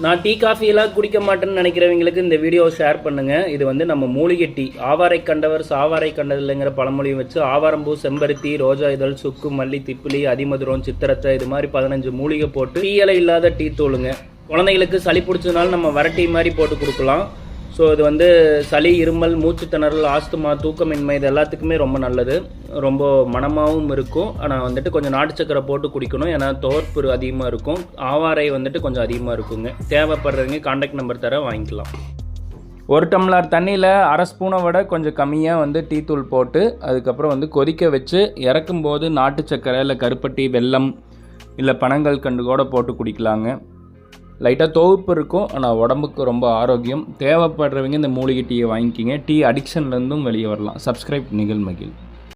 நான் tea coffee எல்லாம் குடிக்க மாட்டேன்னு நினைக்கிறவங்களுக்கு இந்த வீடியோவை ஷேர் பண்ணுங்கள். இது வந்து நம்ம மூலிகை டீ. ஆவாரை கண்டவர் சாவாரை கண்டதில்லைங்கிற பழமொழியை வச்சு ஆவாரம்பூ, செம்பருத்தி, ரோஜா இதழ், சுக்கு, மல்லி, திப்பிலி, அதிமதுரம், சித்திரத்தை இது மாதிரி 15 மூலிகை போட்டு டீ இலை இல்லாத டீ தூளுங்க. குழந்தைங்களுக்கு சளி பிடிச்சதுனால நம்ம வரட்டி மாதிரி போட்டு கொடுக்கலாம். ஸோ இது வந்து சளி, இருமல், மூச்சு திணறல், ஆஸ்துமா, தூக்கமின்மை இது எல்லாத்துக்குமே ரொம்ப நல்லது. ரொம்ப மணமாகவும் இருக்கும். ஆனால் வந்துட்டு கொஞ்சம் நாட்டு சக்கரை போட்டு குடிக்கணும். ஏன்னா துவர்ப்பு அதிகமாக இருக்கும். ஆவாரை வந்துட்டு கொஞ்சம் அதிகமாக இருக்குங்க. தேவைப்படுறவங்க கான்டாக்ட் நம்பர் தர வாங்கிக்கலாம். 1 டம்ளர் தண்ணியில் அரை ஸ்பூனை விட கொஞ்சம் கம்மியாக வந்து டீ தூள் போட்டு அதுக்கப்புறம் வந்து கொதிக்க வச்சு இறக்கும்போது நாட்டு சக்கரை இல்லை கருப்பட்டி, வெல்லம் இல்லை பனங்கள் கண்டு கூட போட்டு குடிக்கலாங்க. லைட்டாக துவர்ப்பு இருக்கும், ஆனால் உடம்புக்கு ரொம்ப ஆரோக்கியம். தேவைப்படுறவங்க இந்த மூலிகை டீயை வாங்கிக்கிங்க. டீ அடிக்ஷன்லேருந்தும் வெளியே வரலாம். சப்ஸ்கிரைப் நிகழ் மகிழ்.